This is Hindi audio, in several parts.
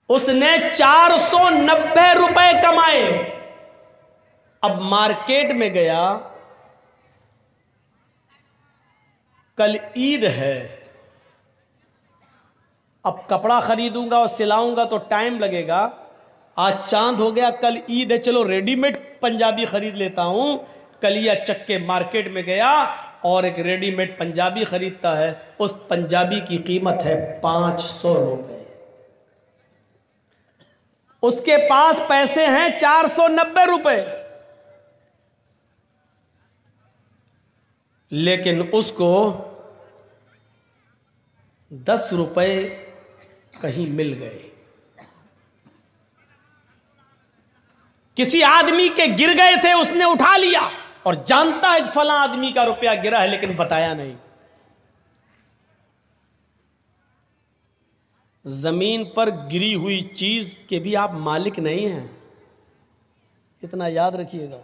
उसने 490 रुपए कमाए। अब मार्केट में गया, कल ईद है, अब कपड़ा खरीदूंगा और सिलाऊंगा तो टाइम लगेगा। आज चांद हो गया, कल ईद है, चलो रेडीमेड पंजाबी खरीद लेता हूं। कलिया चक्के मार्केट में गया और एक रेडीमेड पंजाबी खरीदता है। उस पंजाबी की कीमत है 500 रुपए। उसके पास पैसे हैं 490 रुपए, लेकिन उसको 10 रुपए कहीं मिल गए। किसी आदमी के गिर गए थे, उसने उठा लिया और जानता है कि फलां आदमी का रुपया गिरा है, लेकिन बताया नहीं। जमीन पर गिरी हुई चीज के भी आप मालिक नहीं हैं, इतना याद रखिएगा।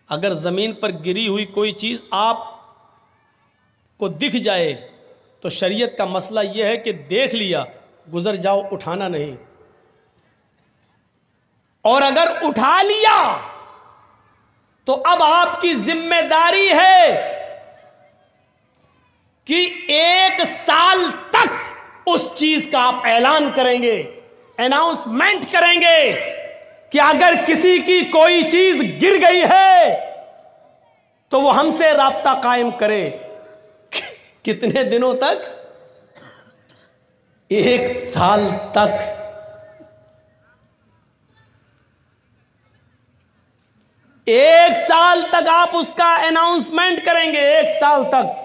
अगर जमीन पर गिरी हुई कोई चीज आप को दिख जाए तो शरीयत का मसला यह है कि देख लिया, गुजर जाओ, उठाना नहीं। और अगर उठा लिया तो अब आपकी जिम्मेदारी है कि 1 साल तक उस चीज का आप ऐलान करेंगे, अनाउंसमेंट करेंगे कि अगर किसी की कोई चीज गिर गई है तो वो हमसे राब्ता कायम करे। कितने दिनों तक? 1 साल तक। 1 साल तक आप उसका अनाउंसमेंट करेंगे, 1 साल तक।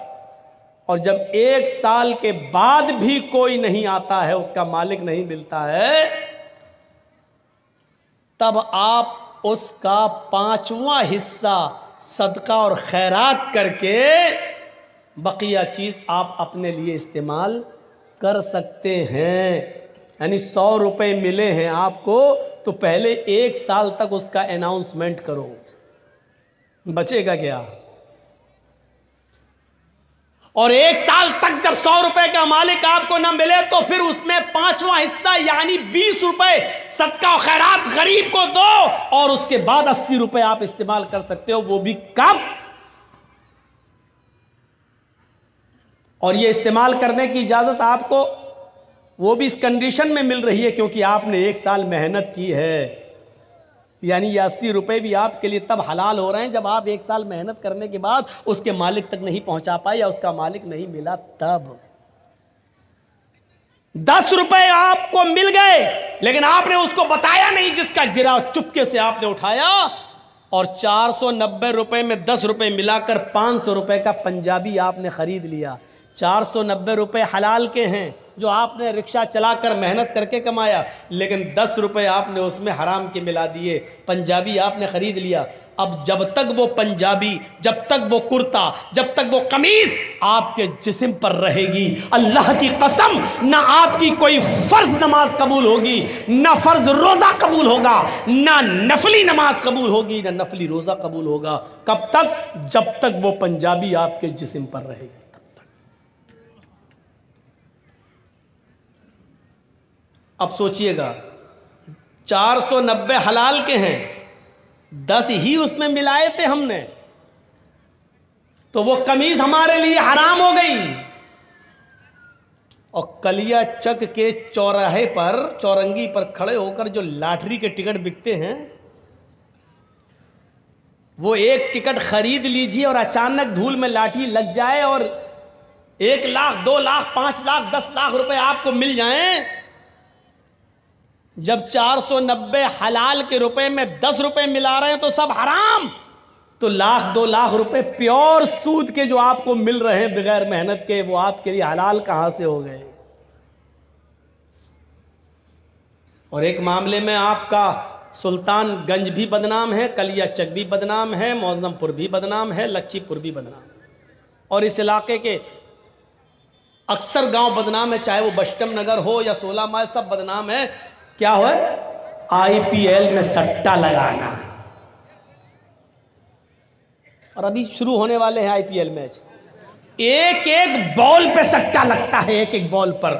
और जब 1 साल के बाद भी कोई नहीं आता है, उसका मालिक नहीं मिलता है, तब आप उसका 5वां हिस्सा सदका और खैरात करके बकिया चीज आप अपने लिए इस्तेमाल कर सकते हैं। यानी 100 रुपए मिले हैं आपको, तो पहले 1 साल तक उसका अनाउंसमेंट करो, बचेगा क्या? और 1 साल तक जब 100 रुपए का मालिक आपको न मिले तो फिर उसमें 5वां हिस्सा यानी 20 रुपए सदका और खैरात गरीब को दो, और उसके बाद 80 रुपए आप इस्तेमाल कर सकते हो। वो भी कब? और ये इस्तेमाल करने की इजाजत आपको वो भी इस कंडीशन में मिल रही है क्योंकि आपने 1 साल मेहनत की है। यानी ये 80 रुपए भी आपके लिए तब हलाल हो रहे हैं जब आप 1 साल मेहनत करने के बाद उसके मालिक तक नहीं पहुंचा पाए या उसका मालिक नहीं मिला तब। 10 रुपए आपको मिल गए लेकिन आपने उसको बताया नहीं, जिसका गिरा चुपके से आपने उठाया, और 490 रुपए में 10 रुपए मिलाकर 500 रुपए का पंजाबी आपने खरीद लिया। 490 रुपए हलाल के हैं जो आपने रिक्शा चलाकर मेहनत करके कमाया, लेकिन 10 रुपए आपने उसमें हराम के मिला दिए, पंजाबी आपने खरीद लिया। अब जब तक वो पंजाबी, जब तक वो कुर्ता, जब तक वो कमीज आपके जिस्म पर रहेगी, अल्लाह की कसम ना आपकी कोई फर्ज नमाज कबूल होगी, ना फर्ज रोजा कबूल होगा, ना नफली नमाज कबूल होगी, ना नफली रोजा कबूल होगा। कब तक? जब तक वो पंजाबी आपके जिस्म पर रहेगी। अब सोचिएगा, 490 हलाल के हैं, 10 ही उसमें मिलाए थे हमने, तो वो कमीज हमारे लिए हराम हो गई। और कलिया चक के चौराहे पर, चौरंगी पर खड़े होकर जो लॉटरी के टिकट बिकते हैं, वो एक टिकट खरीद लीजिए और अचानक धूल में लाठी लग जाए और 1 लाख, 2 लाख, 5 लाख, 10 लाख रुपए आपको मिल जाएं। जब 490 हलाल के रुपए में 10 रुपए मिला रहे हैं तो सब हराम, तो 1-2 लाख रुपए प्योर सूद के जो आपको मिल रहे हैं बगैर मेहनत के, वो आपके लिए हलाल कहां से हो गए? और एक मामले में आपका सुल्तानगंज भी बदनाम है, कलिया चक भी बदनाम है, मौजमपुर भी बदनाम है, लखीपुर भी बदनाम है, और इस इलाके के अक्सर गांव बदनाम है, चाहे वो बस्टम नगर हो या 16 माइल, सब बदनाम है। क्या हो? IPL में सट्टा लगाना। और अभी शुरू होने वाले हैं IPL मैच, एक एक बॉल पे सट्टा लगता है, एक एक बॉल पर।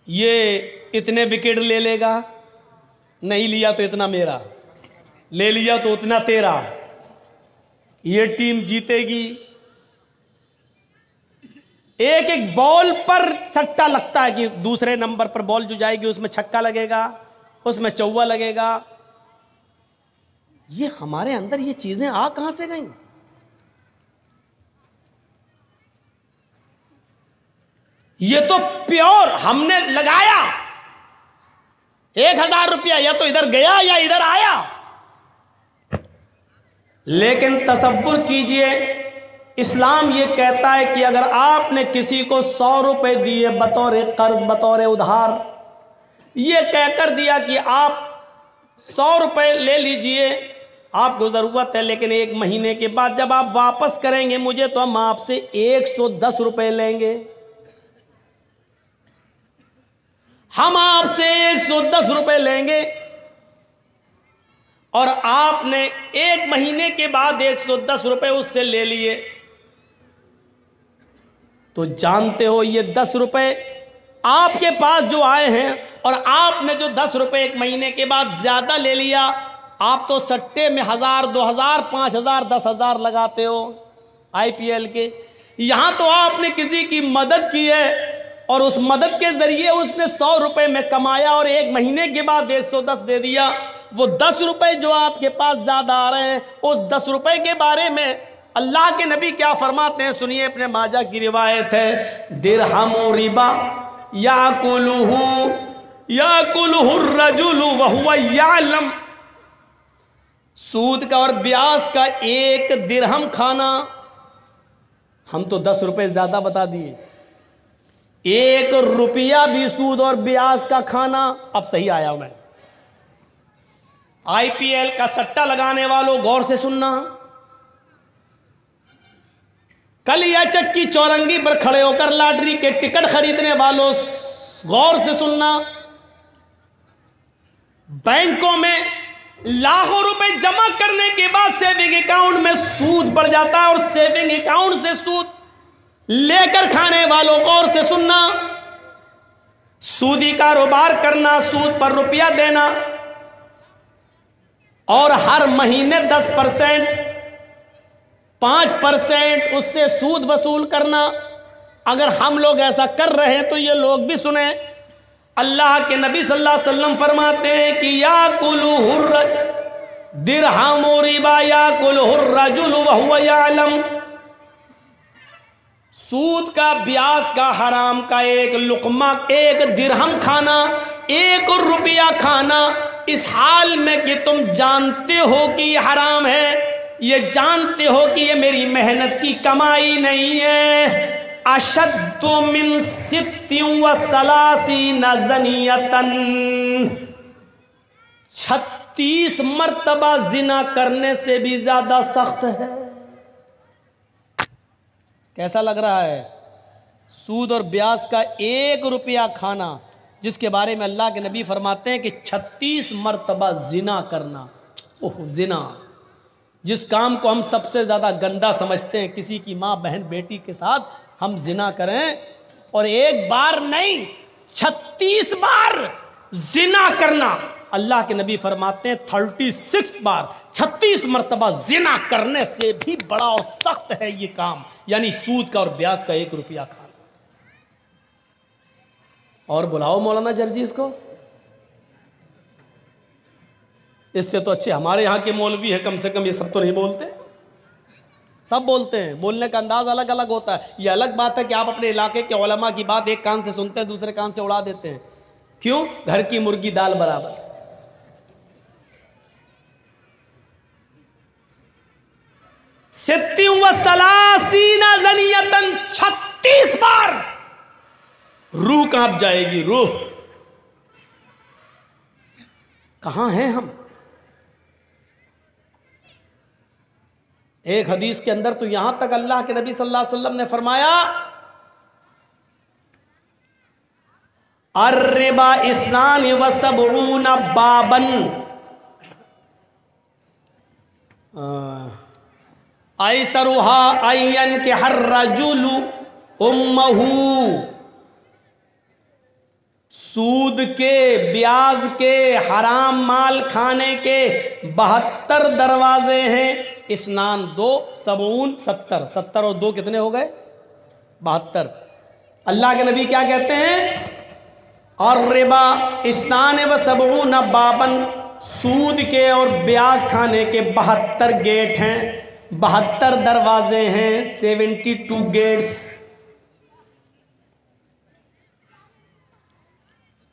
ये इतने विकेट ले लेगा, नहीं लिया तो इतना मेरा, ले लिया तो उतना तेरा, ये टीम जीतेगी। एक एक बॉल पर सट्टा लगता है कि दूसरे नंबर पर बॉल जो जाएगी उसमें छक्का लगेगा, उसमें चौवा लगेगा। ये हमारे अंदर ये चीजें आ कहां से गई? ये तो प्योर हमने लगाया 1000 रुपया, या तो इधर गया या इधर आया। लेकिन तसव्वुर कीजिए, इस्लाम ये कहता है कि अगर आपने किसी को 100 रुपए दिए बतौर कर्ज, बतौर उधार, ये कहकर दिया कि आप 100 रुपए ले लीजिए, आपको जरूरत है, लेकिन 1 महीने के बाद जब आप वापस करेंगे मुझे तो हम आपसे 110 रुपए लेंगे, हम आपसे 110 रुपए लेंगे, और आपने 1 महीने के बाद 110 रुपए उससे ले लिए, तो जानते हो ये 10 रुपए आपके पास जो आए हैं, और आपने जो 10 रुपए 1 महीने के बाद ज्यादा ले लिया, आप तो सट्टे में 1000, 2000, 5000, 10,000 लगाते हो IPL के। यहां तो आपने किसी की मदद की है और उस मदद के जरिए उसने 100 रुपए में कमाया और 1 महीने के बाद 110 दे दिया। वो 10 रुपए जो आपके पास ज्यादा आ रहे हैं, उस 10 रुपए के बारे में अल्लाह के नबी क्या फरमाते हैं, सुनिए, अपने माजा की रिवायत है, दिरहमु रिबा याकुलुहु रजुलु वहुवा यालम। सूद का और ब्याज का 1 दिरहम खाना, हम तो 10 रुपए ज्यादा बता दिए, 1 रुपया भी सूद और ब्याज का खाना। अब सही आया मैं। IPL का सट्टा लगाने वालों गौर से सुनना, कल या चक्की चौरंगी पर खड़े होकर लॉटरी के टिकट खरीदने वालों गौर से सुनना, बैंकों में लाखों रुपए जमा करने के बाद सेविंग अकाउंट में सूद बढ़ जाता है, और सेविंग अकाउंट से सूद लेकर खाने वालों गौर से सुनना, सूदी कारोबार करना, सूद पर रुपया देना, और हर महीने 10%, 5% उससे सूद वसूल करना। अगर हम लोग ऐसा कर रहे हैं तो ये लोग भी सुने। अल्लाह के नबी सल्लल्लाहु अलैहि वसल्लम फरमाते हैं कि याकुलुहुर दिरहमु रिबा याकुलुहुर रजुलु वहुवा यालम। सूद का, ब्याज का, हराम का 1 लुकमा, 1 दिरहम खाना, 1 रुपया खाना, इस हाल में कि तुम जानते हो कि ये हराम है, ये जानते हो कि ये मेरी मेहनत की कमाई नहीं है। अशद्दु मिन सित्तिन व सलासीना ज़नियतन, 36 मर्तबा जिना करने से भी ज्यादा सख्त है। कैसा लग रहा है? सूद और ब्याज का 1 रुपया खाना, जिसके बारे में अल्लाह के नबी फरमाते हैं कि 36 मर्तबा जिना करना। ओह, जिना, जिस काम को हम सबसे ज्यादा गंदा समझते हैं, किसी की माँ, बहन, बेटी के साथ हम जिना करें, और 1 बार नहीं 36 बार जिना करना। अल्लाह के नबी फरमाते हैं 36 बार, 36 मर्तबा जिना करने से भी बड़ा और सख्त है ये काम, यानी सूद का और ब्याज का 1 रुपया खाना। और बुलाओ मौलाना जर्जीस को, इससे तो अच्छे हमारे यहाँ के मौलवी है, कम से कम ये सब तो नहीं बोलते। सब बोलते हैं, बोलने का अंदाज अलग अलग होता है। ये अलग बात है कि आप अपने इलाके के उलमा की बात एक कान से सुनते हैं, दूसरे कान से उड़ा देते हैं। क्यों? घर की मुर्गी दाल बराबर। सित्ती व सलासीना ज़नियतन, 36 बार रूह कांप जाएगी, रूह। कहां हैं हम? एक हदीस के अंदर तो यहां तक अल्लाह के नबी सल्लल्लाहु अलैहि वसल्लम ने फरमाया, अर्रिबा इस्नानि व सबऊना बाबन, ऐसरुहा अय्यन के हर रजुलु उम्महू। सूद के, ब्याज के, हराम माल खाने के 72 दरवाजे हैं। स्नान 2, सबून 70, 70 और 2 कितने हो गए? 72। अल्लाह के नबी क्या कहते हैं? और रिबा स्नान व सबून बाबन, सूद के और ब्याज खाने के 72 गेट हैं, 72 दरवाजे हैं, 72 गेट्स।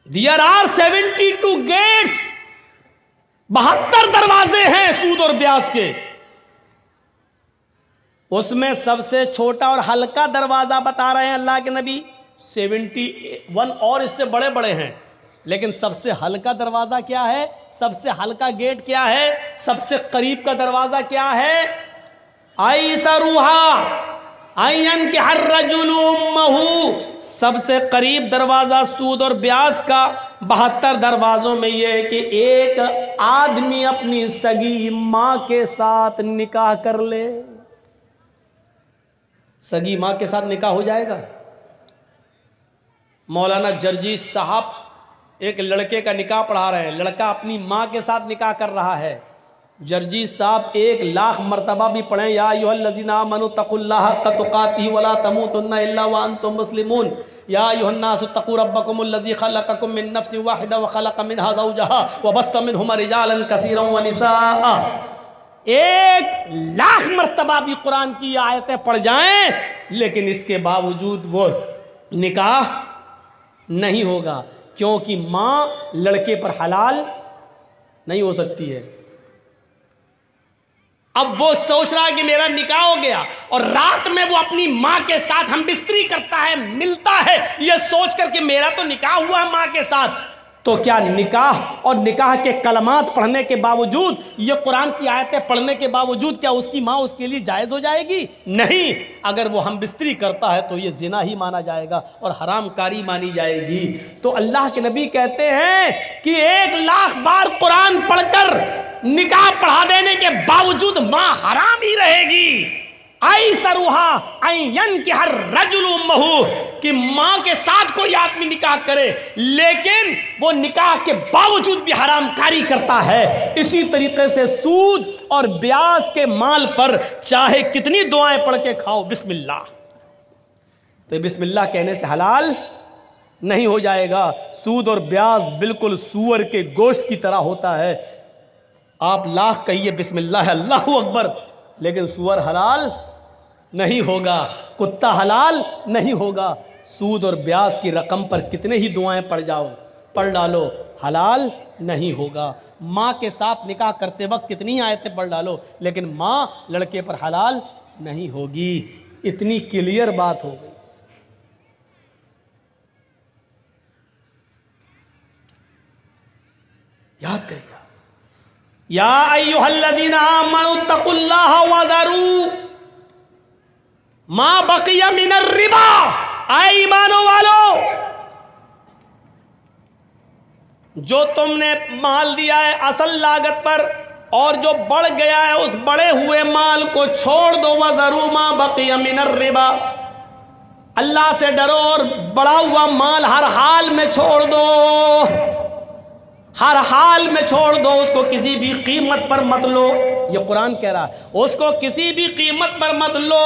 There are 72 गेट्स, 72 दरवाजे हैं सूद और ब्याज के। उसमें सबसे छोटा और हल्का दरवाजा बता रहे हैं अल्लाह के नबी 71, और इससे बड़े बड़े हैं। लेकिन सबसे हल्का दरवाजा क्या है? सबसे हल्का गेट क्या है? सबसे करीब का दरवाजा क्या है? आइसरुहा आयन के हर रजुलुम्महु, सबसे करीब दरवाजा सूद और ब्याज का 72 दरवाजों में यह है कि एक आदमी अपनी सगी मां के साथ निकाह कर ले। सगी मां के साथ निकाह हो जाएगा। मौलाना जर्जी साहब एक लड़के का निकाह पढ़ा रहे हैं, लड़का अपनी मां के साथ निकाह कर रहा है। जर्जी साहब 1 लाख मरतबा भी पढ़ें, या अय्युहल्लज़ीना आमनू तक़ुल्लाह हक़्क़ तुक़ातिही वला तमूतुन्ना इल्ला व अंतुम मुस्लिमून, या अय्युहन्नासु तक़ू रब्बकुमुल्लज़ी ख़लक़कुम मिन नफ़्सिन वाहिदा व ख़लक़ मिनहा ज़ौजहा व बस्स मिनहुमा रिजालन कसीरन व निसाअ। 1 लाख मरतबा भी कुरान की आयतें पढ़ जाएं, लेकिन इसके बावजूद वो निकाह नहीं होगा, क्योंकि मां लड़के पर हलाल नहीं हो सकती है। अब वो सोच रहा है कि मेरा निकाह हो गया, और रात में वो अपनी मां के साथ हम बिस्तरी करता है, मिलता है, ये सोच करके मेरा तो निकाह हुआ है मां के साथ। तो क्या निकाह और निकाह के कलमात पढ़ने के बावजूद, ये कुरान की आयतें पढ़ने के बावजूद, क्या उसकी मां उसके लिए जायज हो जाएगी? नहीं। अगर वो हम बिस्तरी करता है तो ये जिना ही माना जाएगा और हरामकारी मानी जाएगी। तो अल्लाह के नबी कहते हैं कि 1 लाख बार कुरान पढ़कर निकाह पढ़ा देने के बावजूद मां हराम ही रहेगी। आई सरुहा आयन के हर रजुलुम्महु, कि मां के साथ कोई आदमी निकाह करे लेकिन वो निकाह के बावजूद भी हरामकारी करता है। इसी तरीके से सूद और ब्याज के माल पर चाहे कितनी दुआएं पढ़ के खाओ, बिस्मिल्लाह, तो बिस्मिल्लाह कहने से हलाल नहीं हो जाएगा। सूद और ब्याज बिल्कुल सूअर के गोश्त की तरह होता है। आप लाख कहिए बिस्मिल्लाह अल्लाहु अकबर, लेकिन सूअर हलाल नहीं होगा, कुत्ता हलाल नहीं होगा। सूद और ब्याज की रकम पर कितने ही दुआएं पढ़ डालो, हलाल नहीं होगा। माँ के साथ निकाह करते वक्त कितनी आयतें पढ़ डालो, लेकिन माँ लड़के पर हलाल नहीं होगी। इतनी क्लियर बात हो गई। याद करिएगा, या अय्युहल्लज़ीना आमनू तक़ुल्लाह वज़रू मा बक़िया मिनर रिबा। आए ईमानो वालो, जो तुमने माल दिया है असल लागत पर और जो बढ़ गया है उस बढ़े हुए माल को छोड़ दो। वज़रू मा बक़िया मिनर रिबा, अल्लाह से डरो और बढ़ा हुआ माल हर हाल में छोड़ दो, हर हाल में छोड़ दो, उसको किसी भी कीमत पर मत लो। ये कुरान कह रहा है, उसको किसी भी कीमत पर मत लो।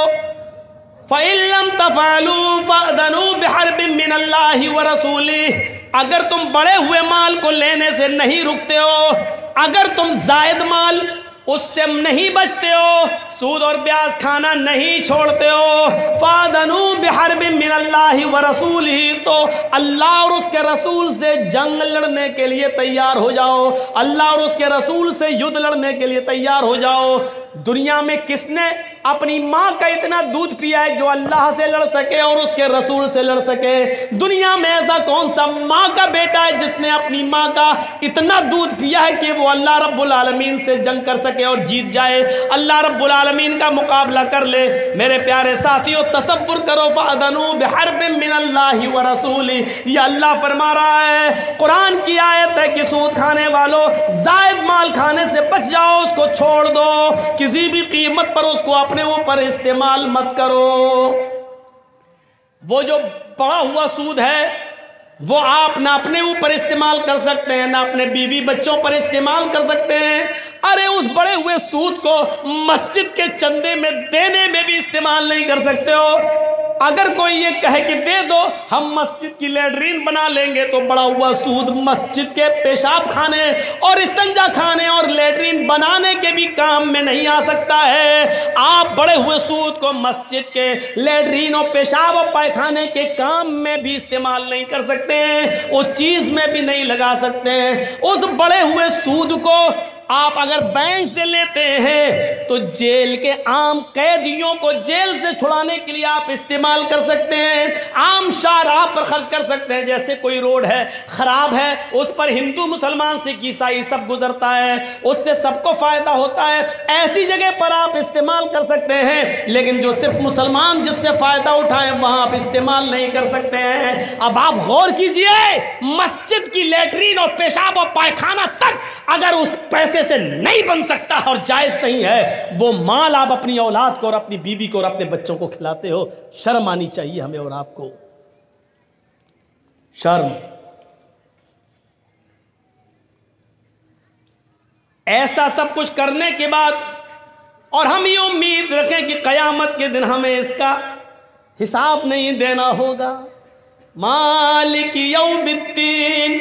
फ़इल्लम तफ़अलू फ़अज़नू बिहर्बिम मिनल्लाहि व रसूलिही, अगर तुम बढ़े हुए माल को लेने से नहीं रुकते हो, अगर तुम जायद माल उससे नहीं बचते हो, सूद और ब्याज खाना नहीं छोड़ते हो, फ़अज़नू बिहर्बिम मिनल्लाहि व रसूलिही, तो अल्लाह और उसके रसूल से जंग लड़ने के लिए तैयार हो जाओ, अल्लाह और उसके रसूल से युद्ध लड़ने के लिए तैयार हो जाओ। दुनिया में किसने अपनी माँ का इतना दूध पिया है जो अल्लाह से लड़ सके और उसके रसूल से लड़ सके? दुनिया में ऐसा कौन सा माँ का बेटा है जिसने अपनी माँ का इतना दूध पिया है कि वो अल्लाह रब्बुल आलमीन से जंग कर सके और जीत जाए, अल्लाह रब्बुल आलमीन का मुकाबला कर ले? मेरे प्यारे साथियों, तसव्वुर करो, फ़अज़नू बिहर्बिम मिनल्लाहि व रसूलिही, ये अल्लाह फरमा रहा है, कुरान की आयत है कि सूद खाने वालों, जायद माल खाने से बच जाओ, उसको छोड़ दो, किसी भी कीमत पर उसको अपने ऊपर इस्तेमाल मत करो। वो जो पड़ा हुआ सूद है वो आप ना अपने ऊपर इस्तेमाल कर सकते हैं, ना अपने बीवी बच्चों पर इस्तेमाल कर सकते हैं। अरे उस बड़े हुए सूद को मस्जिद के चंदे में देने में भी इस्तेमाल नहीं कर सकते हो। अगर कोई ये कहे कि दे दो, हम मस्जिद की लैट्रीन बना लेंगे, तो बड़ा हुआ सूद मस्जिद के पेशाब खाने और इस्तंजा खाने और लैट्रीन बनाने के भी काम में नहीं आ सकता है। आप बड़े हुए सूद को मस्जिद के लैट्रीन और पेशाब और पायखाने के काम में भी इस्तेमाल नहीं कर सकते हैं, उस चीज में भी नहीं लगा सकते हैं। उस बड़े हुए सूद को आप अगर बैंक से लेते हैं तो जेल के आम कैदियों को जेल से छुड़ाने के लिए आप इस्तेमाल कर सकते हैं, आम शाहराह पर खर्च कर सकते हैं। जैसे कोई रोड है खराब है, उस पर हिंदू मुसलमान सिख ईसाई सब गुजरता है, उससे सबको फायदा होता है, ऐसी जगह पर आप इस्तेमाल कर सकते हैं। लेकिन जो सिर्फ मुसलमान जिससे फायदा उठाए वहां आप इस्तेमाल नहीं कर सकते हैं। अब आप गौर कीजिए, मस्जिद की लैट्रीन और पेशाब और पायखाना तक अगर उस पैसे से नहीं बन सकता और जायज नहीं है, वो माल आप अपनी औलाद को और अपनी बीवी को और अपने बच्चों को खिलाते हो। शर्म आनी चाहिए हमें और आपको, शर्म। ऐसा सब कुछ करने के बाद और हम ये उम्मीद रखें कि कयामत के दिन हमें इसका हिसाब नहीं देना होगा। मालिक यौमिद्दीन,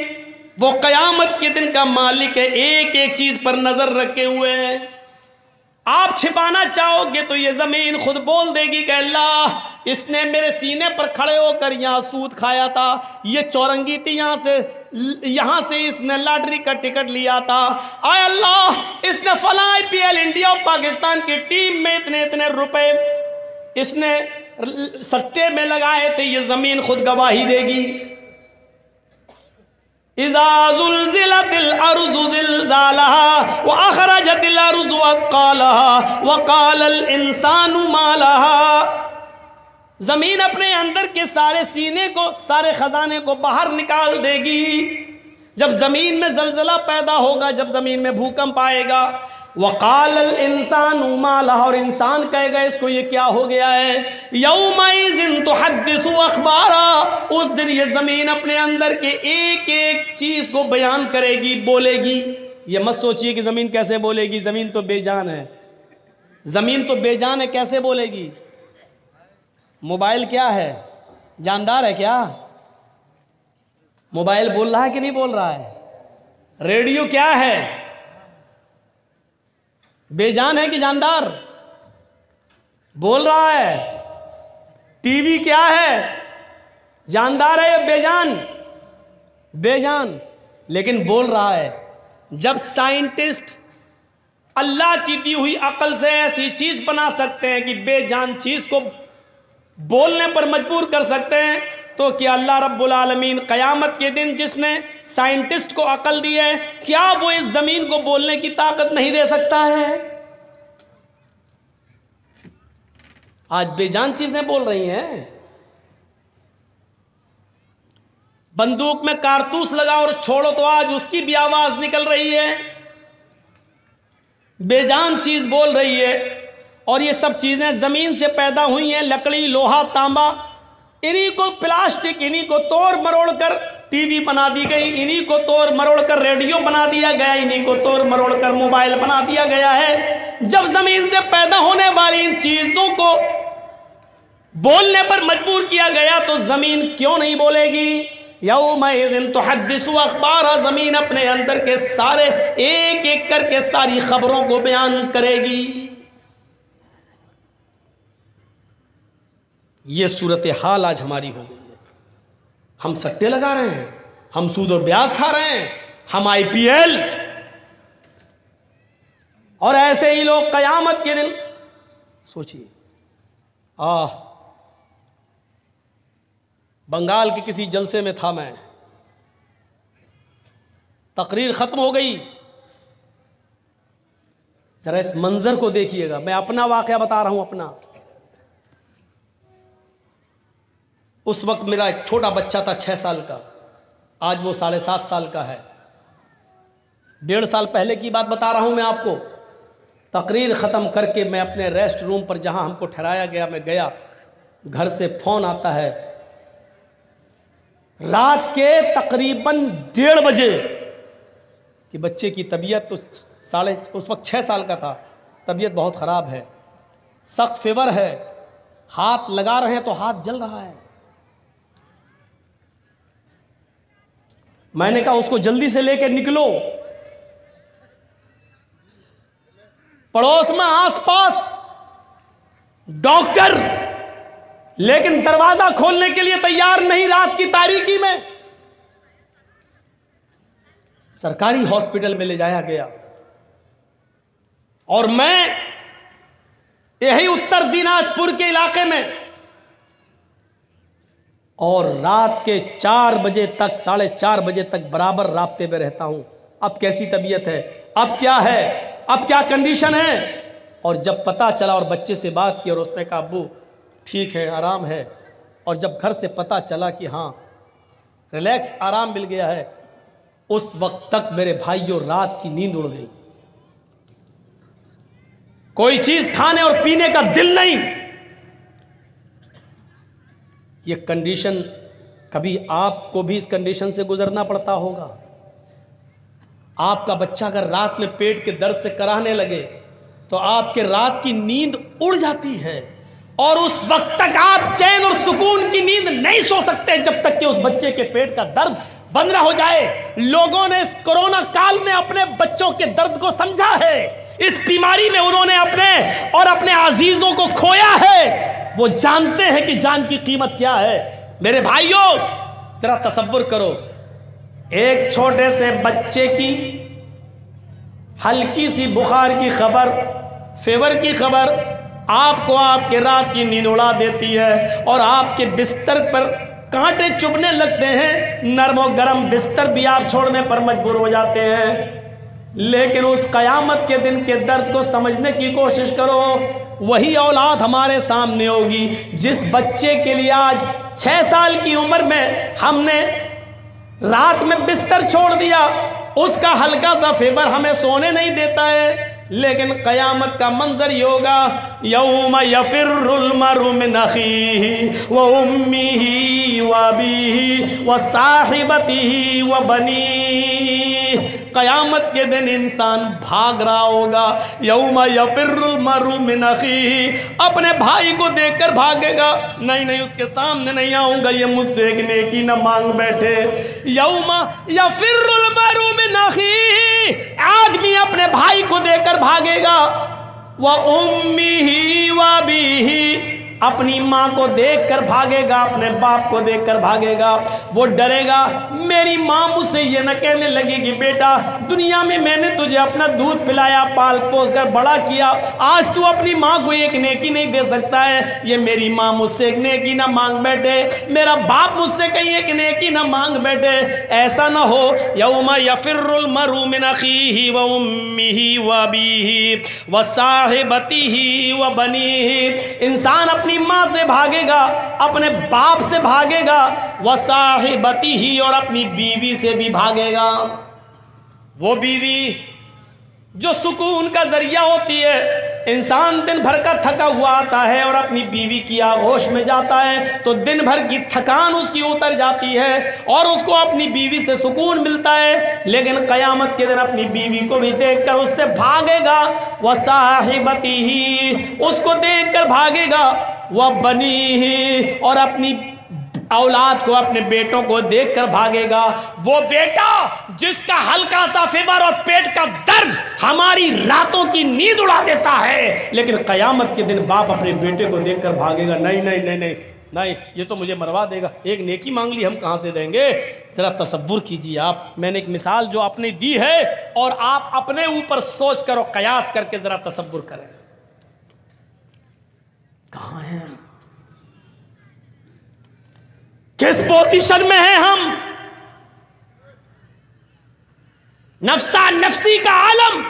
वो कयामत के दिन का मालिक है, एक एक चीज पर नजर रखे हुए हैं। आप छिपाना चाहोगे तो ये जमीन खुद बोल देगी कि अल्लाह, इसने मेरे सीने पर खड़े होकर यहाँ सूद खाया था, ये चौरंगी थी, यहाँ से इसने लॉटरी का टिकट लिया था, आय अल्लाह, इसने फला IPL इंडिया और पाकिस्तान की टीम में इतने इतने रुपए इसने सट्टे में लगाए थे। ये जमीन खुद गवाही देगी। इज़ा ज़ुल्ज़िलतिल अर्ज़ु ज़िल्ज़ालहा व अख़रजतिल अर्ज़ु अस्क़ालहा व क़ालल इंसानु मा लहा। जमीन अपने अंदर के सारे सीने को, सारे खजाने को बाहर निकाल देगी। जब जमीन में जलजला पैदा होगा, जब जमीन में भूकंप आएगा, वक़ालल इंसानु मा लहा, और इंसान कहेगा इसको ये क्या हो गया है। यौमइज़िन तुहद्दिसु अख़बारा, उस दिन ये ज़मीन अपने अंदर के एक एक चीज़ को बयान करेगी, बोलेगी। ये मत सोचिए कि ज़मीन कैसे बोलेगी, ज़मीन तो बेजान है, ज़मीन तो बेजान है, कैसे बोलेगी। मोबाइल क्या है, जानदार है क्या? मोबाइल बोल रहा है कि नहीं बोल रहा है? रेडियो क्या है, बेजान है कि जानदार? बोल रहा है। टीवी क्या है, जानदार है या बेजान? बेजान, लेकिन बोल रहा है। जब साइंटिस्ट अल्लाह की दी हुई अकल से ऐसी चीज बना सकते हैं कि बेजान चीज को बोलने पर मजबूर कर सकते हैं, तो क्या अल्लाह रब्बुल आलमीन क़यामत के दिन जिसने साइंटिस्ट को अकल दी है, क्या वो इस जमीन को बोलने की ताकत नहीं दे सकता है? आज बेजान चीजें बोल रही हैं। बंदूक में कारतूस लगाओ और छोड़ो तो आज उसकी भी आवाज निकल रही है, बेजान चीज बोल रही है। और ये सब चीजें जमीन से पैदा हुई हैं, लकड़ी, लोहा, तांबा, इन्हीं को प्लास्टिक, इन्हीं को तोड़ मरोड़ कर टीवी बना दी गई, इन्हीं को तोड़ मरोड़ कर रेडियो बना दिया गया, इन्हीं को तोड़ मरोड़ कर मोबाइल बना दिया गया है। जब जमीन से पैदा होने वाली इन चीजों को बोलने पर मजबूर किया गया तो जमीन क्यों नहीं बोलेगी? यौमइज़िन तुहद्दिसु अख़बारा, जमीन अपने अंदर के सारे एक एक करके सारी खबरों को बयान करेगी। ये सूरत हाल आज हमारी हो गई है। हम सट्टे लगा रहे हैं, हम सूद और ब्याज खा रहे हैं, हम IPL, और ऐसे ही लोग कयामत के दिन सोचिए। बंगाल के किसी जलसे में था मैं, तकरीर खत्म हो गई। जरा इस मंजर को देखिएगा, मैं अपना वाकया बता रहा हूं अपना। उस वक्त मेरा एक छोटा बच्चा था 6 साल का, आज वो 7.5 साल का है। 1.5 साल पहले की बात बता रहा हूं मैं आपको। तकरीर ख़त्म करके मैं अपने रेस्ट रूम पर जहां हमको ठहराया गया, मैं गया, घर से फ़ोन आता है, रात के तकरीबन 1:30 बजे कि बच्चे की तबीयत तो उस वक्त 6 साल का था, तबीयत बहुत ख़राब है, सख्त फीवर है, हाथ लगा रहे हैं तो हाथ जल रहा है। मैंने कहा उसको जल्दी से लेकर निकलो। पड़ोस में आसपास डॉक्टर, लेकिन दरवाजा खोलने के लिए तैयार नहीं रात की तारीकी में। सरकारी हॉस्पिटल में ले जाया गया और मैं यही उत्तर दिनाजपुर के इलाके में, और रात के 4 बजे तक 4:30 बजे तक बराबर राब्ते में रहता हूं। अब कैसी तबीयत है, अब क्या है, अब क्या कंडीशन है। और जब पता चला और बच्चे से बात की और उसने कहा अब्बू ठीक है, आराम है, और जब घर से पता चला कि हाँ रिलैक्स, आराम मिल गया है, उस वक्त तक मेरे भाइयों रात की नींद उड़ गई। कोई चीज खाने और पीने का दिल नहीं। ये कंडीशन, कभी आपको भी इस कंडीशन से गुजरना पड़ता होगा। आपका बच्चा अगर रात में पेट के दर्द से कराहने लगे तो आपके रात की नींद उड़ जाती है, और उस वक्त तक आप चैन और सुकून की नींद नहीं सो सकते जब तक कि उस बच्चे के पेट का दर्द बंद ना हो जाए। लोगों ने इस कोरोना काल में अपने बच्चों के दर्द को समझा है। इस बीमारी में उन्होंने अपने और अपने अजीजों को खोया है। वो जानते हैं कि जान की कीमत क्या है। मेरे भाइयों, जरा तसव्वुर करो, एक छोटे से बच्चे की हल्की सी बुखार की खबर, फीवर की खबर आपको आपके रात की नींद उड़ा देती है, और आपके बिस्तर पर कांटे चुभने लगते हैं। नरम और गर्म बिस्तर भी आप छोड़ने पर मजबूर हो जाते हैं। लेकिन उस कयामत के दिन के दर्द को समझने की कोशिश करो। वही औलाद हमारे सामने होगी जिस बच्चे के लिए आज 6 साल की उम्र में हमने रात में बिस्तर छोड़ दिया। उसका हल्का सा फीवर हमें सोने नहीं देता है। लेकिन कयामत का मंजर ये होगा, यौम यफिर्रुल मरउ मिन अखीही व उम्मिही व अबीही व साहिबतिही व बनीही। कयामत के दिन इंसान भाग रहा होगा। यौम यफिर्रुल मरउ मिन अखीही, अपने भाई को देखकर भागेगा। नहीं नहीं, उसके सामने नहीं आऊंगा, ये मुझसे एक नेकी न मांग बैठे। यौम यफिर्रुल मरउ मिन अखीही, आदमी अपने भाई को देखकर भागेगा। व उम्मिही व अबीही, अपनी माँ को देखकर भागेगा, अपने बाप को देखकर भागेगा। वो डरेगा मेरी माँ मुझसे ये न कहने लगेगी बेटा दुनिया में मैंने तुझे अपना दूध पिलाया, पाल पोस कर बड़ा किया, आज तू अपनी माँ को एक नेकी नहीं दे सकता है। ये मेरी माँ मुझसे एक नेकी ना मांग बैठे, मेरा बाप मुझसे कहीं एक नेकी ना मांग बैठे। ऐसा ना हो। यौम यफिर्रुल मरउ मिन अखीही व उम्मिही व अबीही व साहिबतिही व बनीही, इंसान अपनी माँ से भागेगा, अपने बाप से भागेगा, व साहिबतिही, और अपनी बीवी से भी भागेगा। वो बीवी जो सुकून का जरिया होती है। इंसान दिन भर का थका हुआ आता है और अपनी बीवी की आगोश में जाता है तो दिन भर की थकान उसकी उतर जाती है और उसको अपनी बीवी से सुकून मिलता है। लेकिन कयामत के दिन अपनी बीवी को भी देखकर उससे भागेगा। वह साहिबतिही, उसको देखकर भागेगा। वह बनीही, और अपनी औलाद को, अपने बेटों को देखकर भागेगा। वो बेटा जिसका हल्का सा फीवर और पेट का दर्द हमारी रातों की नींद उड़ा देता है, लेकिन कयामत के दिन बाप अपने बेटे को देखकर भागेगा। नहीं नहीं नहीं नहीं नहीं, ये तो मुझे मरवा देगा, एक नेकी मांग ली हम कहाँ से देंगे। जरा तसव्वुर कीजिए आप, मैंने एक मिसाल जो आपने दी है और आप अपने ऊपर सोच कर और कयास करके जरा तसव्वुर करें। कहाँ हैं हम, किस पोजीशन में हैं हम। नफ्सा नफ्सी का आलम।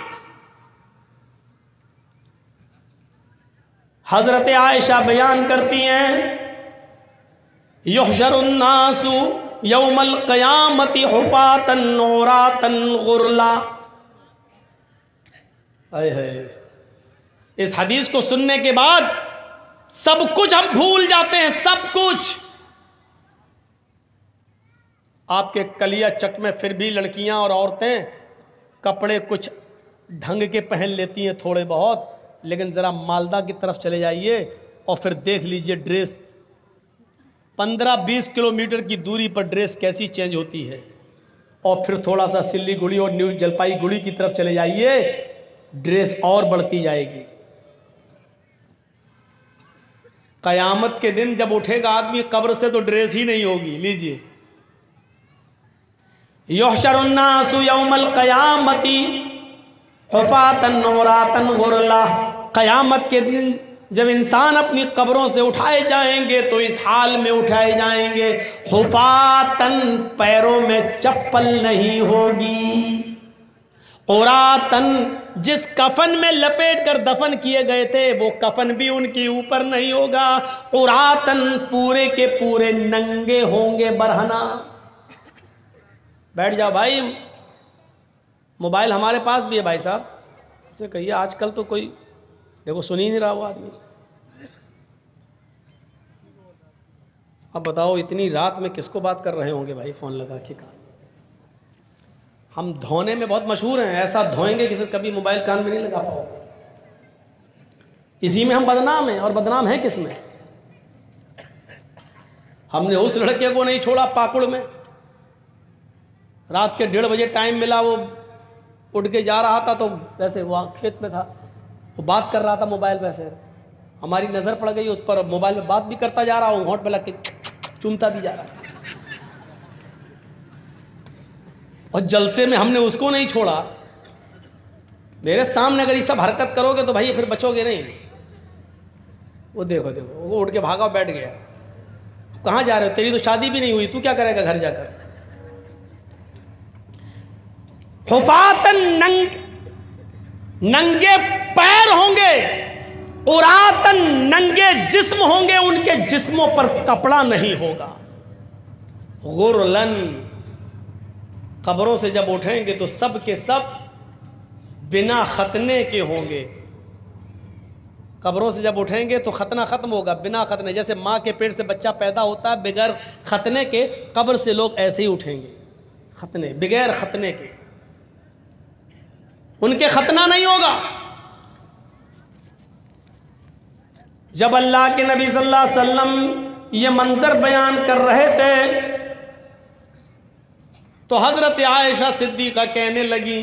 हजरत आयशा बयान करती हैं, युहशरुन नासु यौमल क़यामति हुफ़ातन औरातन गुरला। इस हदीस को सुनने के बाद सब कुछ हम भूल जाते हैं, सब कुछ। आपके कलिया चक में फिर भी लड़कियां और औरतें कपड़े कुछ ढंग के पहन लेती हैं थोड़े बहुत, लेकिन ज़रा मालदा की तरफ चले जाइए और फिर देख लीजिए ड्रेस 15-20 किलोमीटर की दूरी पर ड्रेस कैसी चेंज होती है। और फिर थोड़ा सा सिल्लीगुड़ी और न्यू जलपाईगुड़ी की तरफ चले जाइए, ड्रेस और बढ़ती जाएगी। कयामत के दिन जब उठेगा आदमी कब्र से तो ड्रेस ही नहीं होगी। लीजिए, युहशरुन्नासु यौमल क़यामती हुफ़ातन औरातन गुरला। कयामत के दिन जब इंसान अपनी कब्रों से उठाए जाएंगे तो इस हाल में उठाए जाएंगे, हुफ़ातन, पैरों में चप्पल नहीं होगी, औरातन, जिस कफन में लपेट कर दफन किए गए थे वो कफन भी उनके ऊपर नहीं होगा, औरातन, पूरे के पूरे नंगे होंगे बरहना। बैठ जाओ भाई, मोबाइल हमारे पास भी है भाई साहब, इससे कहिए आजकल तो कोई देखो सुन ही नहीं रहा वो आदमी। अब बताओ इतनी रात में किसको बात कर रहे होंगे भाई फोन लगा के। कहा हम धोने में बहुत मशहूर हैं, ऐसा धोएंगे कि फिर कभी मोबाइल कान में नहीं लगा पाओगे। इसी में हम बदनाम हैं, और बदनाम है किस में? हमने उस लड़के को नहीं छोड़ा पाकुड़ में, रात के 1:30 बजे टाइम मिला, वो उठ के जा रहा था तो वैसे वहाँ खेत में था, वो बात कर रहा था मोबाइल पे से, हमारी नज़र पड़ गई उस पर, मोबाइल में बात भी करता जा रहा हूँ, होंठ पे लग के चूमता भी जा रहा है। और जलसे में हमने उसको नहीं छोड़ा। मेरे सामने अगर ये सब हरकत करोगे तो भाई फिर बचोगे नहीं। वो देखो देखो वो उठ के भागा बैठ गया। कहाँ जा रहे हो? तेरी तो शादी भी नहीं हुई, तू क्या करेगा घर जाकर? हुफातन, नंगे पैर होंगे, उरातन, नंगे जिस्म होंगे, उनके जिस्मों पर कपड़ा नहीं होगा। गुरलन, कब्रों से जब उठेंगे तो सब के सब बिना खतने के होंगे। कब्रों से जब उठेंगे तो खतना खत्म होगा, बिना खतने। जैसे माँ के पेट से बच्चा पैदा होता है बगैर खतने के, कब्र से लोग ऐसे ही उठेंगे, खतने, बगैर खतने के, उनके खतना नहीं होगा। जब अल्लाह के नबी सल्लल्लाहु अलैहि वसल्लम ये मंजर बयान कर रहे थे तो हजरत आयशा सिद्दीक़ा कहने लगी,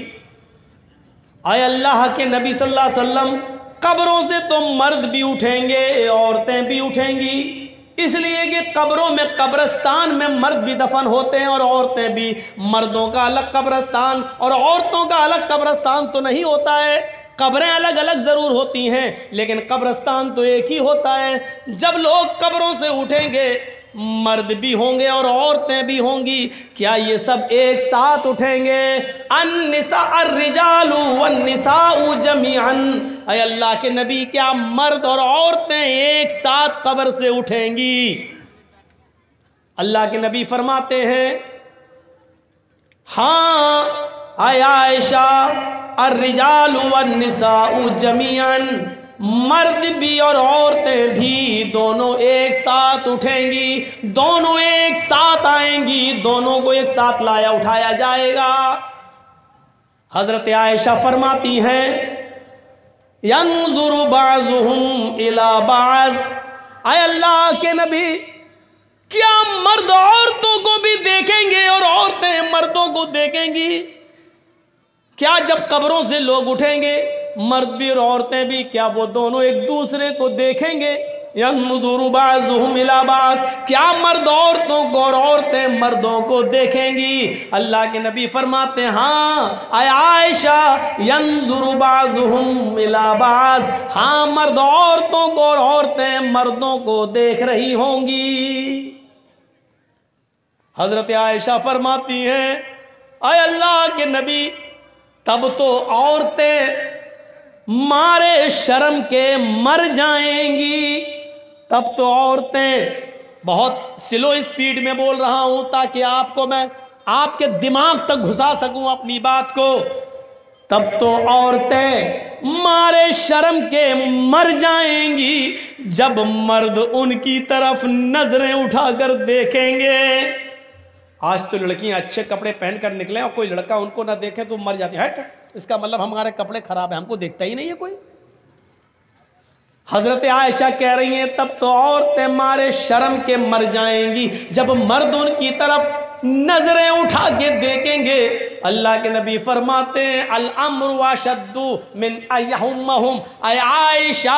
आए अल्लाह के नबी सल्लल्लाहु अलैहि वसल्लम, कब्रों से तो मर्द भी उठेंगे औरतें भी उठेंगी, इसलिए कि कब्रों में, कब्रस्तान में मर्द भी दफन होते हैं और औरतें भी। मर्दों का अलग कब्रस्तान और औरतों का अलग कब्रस्तान तो नहीं होता है, कब्रें अलग अलग ज़रूर होती हैं लेकिन कब्रस्तान तो एक ही होता है। जब लोग कब्रों से उठेंगे मर्द भी होंगे और औरतें भी होंगी, क्या ये सब एक साथ उठेंगे? अन्निसा अर्रिजालु वन्निसाउ जमीअन, ऐ अल्लाह के नबी, क्या मर्द और औरतें एक साथ कब्र से उठेंगी? अल्लाह के नबी फरमाते हैं, हाँ आय आयशा, अर्रिजालु वन्निसाउ जमीअन, मर्द भी और औरतें भी दोनों एक साथ उठेंगी, दोनों एक साथ आएंगी, दोनों को एक साथ लाया उठाया जाएगा। हजरत आयशा फरमाती हैं, यंजुरु बाज़ुहुम इला बाज़, आय अल्लाह के नबी, क्या मर्द औरतों को भी देखेंगे और औरतें मर्दों को देखेंगी? क्या जब कब्रों से लोग उठेंगे मर्द भी और औरतें भी, क्या वो दोनों एक दूसरे को देखेंगे? यंजुरु बाज़ुहुम इला बाज़, क्या मर्द औरतों को और औरतें मर्दों को देखेंगी? अल्लाह के नबी फरमाते हैं, हाँ आय आयशा, यंजुरु बाज़ुहुम इला बाज़, हाँ मर्द औरतों को और औरतें मर्दों को देख रही होंगी। हजरत आयशा फरमाती हैं, आय अल्लाह के नबी, तब तो औरतें मारे शर्म के मर जाएंगी, तब तो औरतें, बहुत स्लो स्पीड में बोल रहा हूं ताकि आपको मैं आपके दिमाग तक घुसा सकूं अपनी बात को, तब तो औरतें मारे शर्म के मर जाएंगी जब मर्द उनकी तरफ नजरें उठाकर देखेंगे। आज तो लड़कियां अच्छे कपड़े पहन कर निकले और कोई लड़का उनको ना देखे तो मर जाती है। हट, इसका मतलब हमारे कपड़े खराब है, हमको देखता ही नहीं है कोई। हजरत आयशा कह रही हैं तब तो औरतें मारे शर्म के मर जाएंगी जब मर्द उनकी तरफ नजरें उठा के देखेंगे। अल्लाह के नबी फरमाते हैं अल अम्रु अशद्दु मिन अयहुम्महुम। आयशा,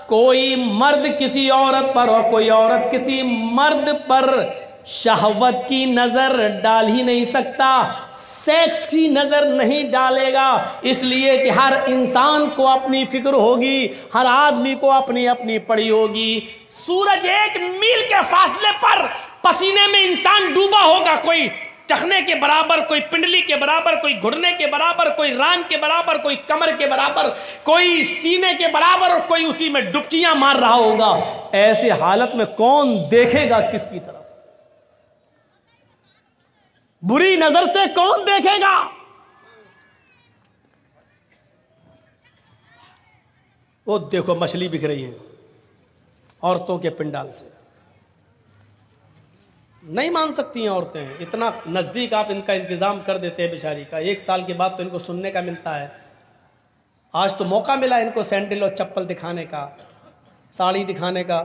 कोई मर्द किसी औरत पर और कोई औरत किसी मर्द पर शहवत की नजर डाल ही नहीं सकता, सेक्स की नजर नहीं डालेगा, इसलिए कि हर इंसान को अपनी फिक्र होगी, हर आदमी को अपनी अपनी पड़ी होगी। सूरज 1 मील के फासले पर पसीने में इंसान डूबा होगा, कोई टखने के बराबर, कोई पिंडली के बराबर, कोई घुटने के बराबर, कोई रान के बराबर, कोई कमर के बराबर, कोई सीने के बराबर और कोई उसी में डुबकियां मार रहा होगा। ऐसे हालत में कौन देखेगा किसकी तरफ? बुरी नजर से कौन देखेगा? वो देखो मछली बिक रही है औरतों के पिंडाल से, नहीं मान सकती हैं औरतें। इतना नज़दीक आप इनका इंतज़ाम कर देते हैं बेचारी का, 1 साल के बाद तो इनको सुनने का मिलता है। आज तो मौका मिला इनको सैंडल और चप्पल दिखाने का, साड़ी दिखाने का,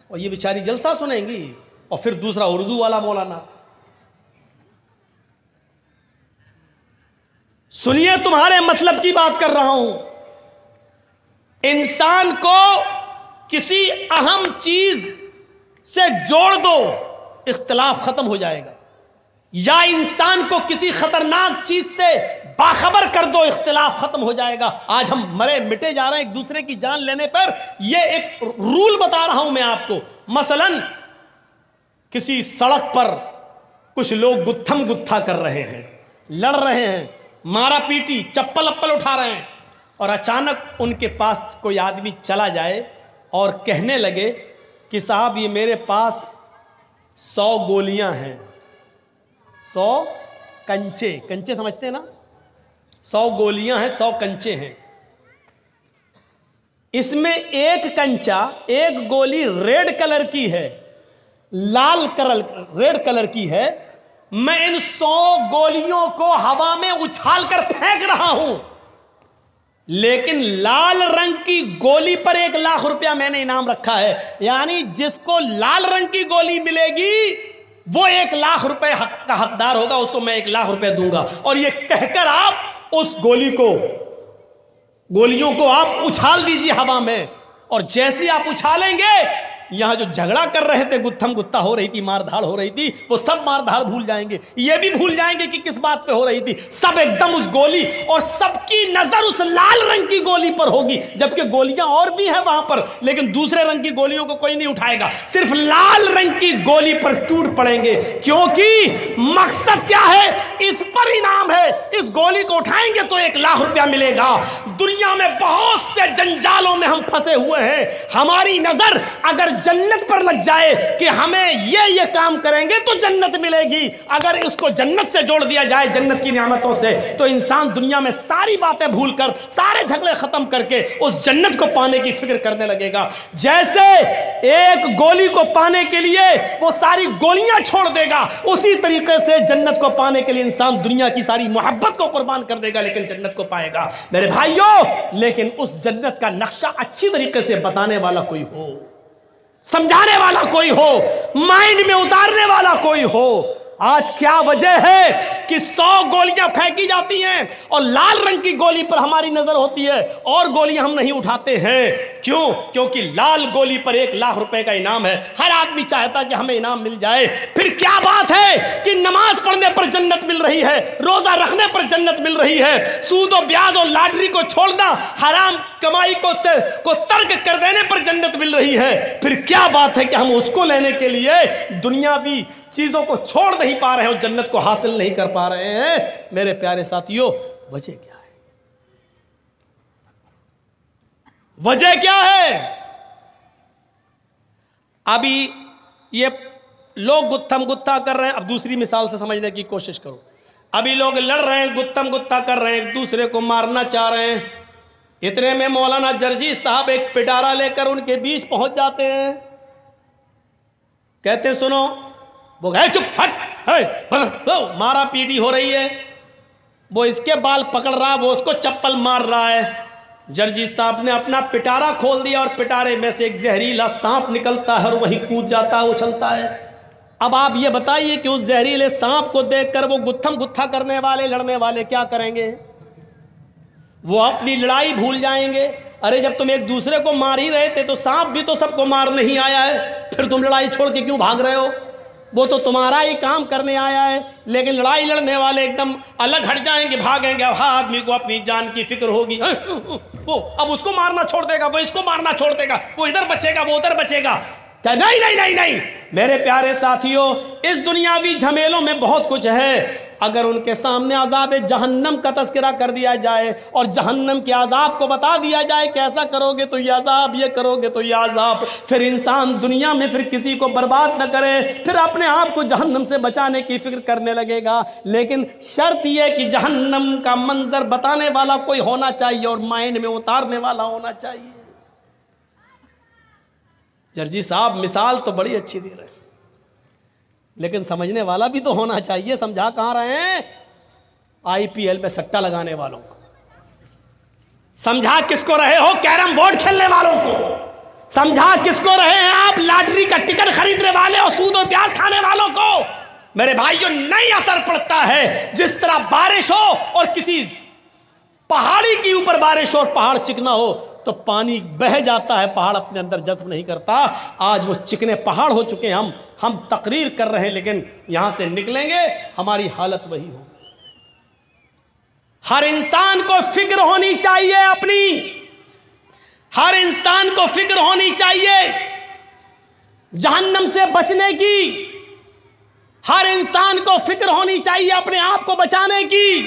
और ये बेचारी जलसा सुनेंगी। और फिर दूसरा उर्दू वाला मौलाना, सुनिए तुम्हारे मतलब की बात कर रहा हूं। इंसान को किसी अहम चीज से जोड़ दो, इख्तिलाफ खत्म हो जाएगा, या इंसान को किसी खतरनाक चीज से बाखबर कर दो, इख्तिलाफ खत्म हो जाएगा। आज हम मरे मिटे जा रहे हैं एक दूसरे की जान लेने पर। यह एक रूल बता रहा हूं मैं आपको। मसलन किसी सड़क पर कुछ लोग गुत्थम गुत्था कर रहे हैं, लड़ रहे हैं, मारा पीटी, चप्पल अप्पल उठा रहे हैं, और अचानक उनके पास कोई आदमी चला जाए और कहने लगे कि साहब ये मेरे पास 100 गोलियां हैं, 100 कंचे, कंचे समझते हैं ना, 100 गोलियां हैं, 100 कंचे हैं, इसमें एक कंचा, एक गोली रेड कलर की है, लाल कलर रेड कलर की है, मैं इन 100 गोलियों को हवा में उछाल कर फेंक रहा हूं, लेकिन लाल रंग की गोली पर 1 लाख रुपया मैंने इनाम रखा है। यानी जिसको लाल रंग की गोली मिलेगी वो 1 लाख रुपए का हकदार होगा, उसको मैं 1 लाख रुपए दूंगा। और ये कहकर आप उस गोलियों को आप उछाल दीजिए हवा में, और जैसे आप उछालेंगे, यहां जो झगड़ा कर रहे थे, गुत्थम गुत्ता हो रही थी, मारधाड़ हो रही थी, वो सब मारधाड़ भूल जाएंगे, ये भी भूल जाएंगे कि किस बात पे हो रही थी। सब एकदम उस गोली, और सबकी नजर उस लाल रंग की गोली पर होगी, जबकि गोलियां और भी हैं वहां पर, लेकिन दूसरे रंग की गोलियों को कोई नहीं उठाएगा, सिर्फ लाल रंग की गोली पर टूट पड़ेंगे। क्योंकि मकसद क्या है? इस पर इनाम है, इस गोली को उठाएंगे तो 1 लाख रुपया मिलेगा। दुनिया में बहुत से जंजालों में हम फंसे हुए हैं, हमारी नजर अगर जन्नत पर लग जाए कि हमें ये काम करेंगे तो जन्नत मिलेगी, अगर उसको जन्नत से जोड़ दिया जाए, जन्नत की नियामतों से, तो इंसान दुनिया में सारी बातें भूलकर, सारे झगड़े खत्म करके उस जन्नत को पाने की फिक्र करने लगेगा। जैसे एक गोली को पाने के लिए वो सारी गोलियां छोड़ देगा, उसी तरीके से जन्नत को पाने के लिए इंसान दुनिया की सारी मोहब्बत को कुर्बान कर देगा, लेकिन जन्नत को पाएगा। मेरे भाइयों, लेकिन उस जन्नत का नक्शा अच्छी तरीके से बताने वाला कोई हो, समझाने वाला कोई हो, माइंड में उतारने वाला कोई हो। आज क्या वजह है कि 100 गोलियां फेंकी जाती हैं और लाल रंग की गोली पर हमारी नजर होती है और गोलियां हम नहीं उठाते हैं? क्यों? क्योंकि लाल गोली पर 1 लाख रुपए का इनाम है, हर आदमी चाहता कि हमें इनाम मिल जाए। फिर क्या बात है कि नमाज पढ़ने पर जन्नत मिल रही है, रोजा रखने पर जन्नत मिल रही है, सूद और ब्याज और लॉटरी को छोड़ना, हराम कमाई को तर्क कर देने पर जन्नत मिल रही है। फिर क्या बात है कि हम उसको लेने के लिए दुनियावी चीजों को छोड़ नहीं पा रहे हैं और जन्नत को हासिल नहीं कर पा रहे हैं? मेरे प्यारे साथियों, वजह क्या है? वजह क्या है? अभी ये लोग गुत्थम गुत्था कर रहे हैं। अब दूसरी मिसाल से समझने की कोशिश करो। अभी लोग लड़ रहे हैं, गुत्थम गुत्था कर रहे हैं, एक दूसरे को मारना चाह रहे हैं। इतने में मौलाना जर्जी साहब एक पिटारा लेकर उनके बीच पहुंच जाते हैं, कहते सुनो, वो गए चुप, हट, मारा पीटी हो रही है, वो इसके बाल पकड़ रहा, वो उसको चप्पल मार रहा है। जर्जी साहब ने अपना पिटारा खोल दिया और पिटारे में से एक जहरीला सांप निकलता है और वहीं कूद जाता है, उछलता है। अब आप ये बताइए कि उस जहरीले सांप को देखकर वो गुत्थम गुत्था करने वाले, लड़ने वाले क्या करेंगे? वो अपनी लड़ाई भूल जाएंगे। अरे जब तुम एक दूसरे को मार ही रहे थे तो सांप भी तो सबको मार नहीं आया है, फिर तुम लड़ाई छोड़ के क्यों भाग रहे हो? वो तो तुम्हारा ही काम करने आया है, लेकिन लड़ाई लड़ने वाले एकदम अलग हट जाएंगे, भागेंगे। अब हर आदमी को अपनी जान की फिक्र होगी। वो अब उसको मारना छोड़ देगा, वो इसको मारना छोड़ देगा, वो इधर बचेगा, वो उधर बचेगा। क्या? नहीं नहीं नहीं नहीं मेरे प्यारे साथियों, इस दुनियावी झमेलों में बहुत कुछ है। अगर उनके सामने अज़ाब जहन्नम का तज़किरा कर दिया जाए और जहन्नम के अज़ाब को बता दिया जाए कि ऐसा करोगे तो ये अज़ाब, ये करोगे तो ये अज़ाब, फिर इंसान दुनिया में फिर किसी को बर्बाद न करे, फिर अपने आप को जहन्नम से बचाने की फिक्र करने लगेगा। लेकिन शर्त यह कि जहन्नम का मंजर बताने वाला कोई होना चाहिए और माइंड में उतारने वाला होना चाहिए। जर्जी साहब मिसाल तो बड़ी अच्छी दे रहे हैं, लेकिन समझने वाला भी तो होना चाहिए। समझा कहां रहे हैं? आईपीएल पे सट्टा लगाने वालों को समझा किसको रहे हो? कैरम बोर्ड खेलने वालों को समझा किसको रहे हैं आप? लॉटरी का टिकट खरीदने वाले और सूद और ब्याज खाने वालों को। मेरे भाइयों, नहीं असर पड़ता है। जिस तरह बारिश हो और किसी पहाड़ी के ऊपर बारिश हो और पहाड़ चिकना हो तो पानी बह जाता है, पहाड़ अपने अंदर जज्ब नहीं करता। आज वो चिकने पहाड़ हो चुके हैं। हम तकरीर कर रहे हैं, लेकिन यहां से निकलेंगे हमारी हालत वही हो। हर इंसान को फिक्र होनी चाहिए अपनी, हर इंसान को फिक्र होनी चाहिए जहन्नम से बचने की। हर इंसान को फिक्र होनी चाहिए अपने आप को बचाने की।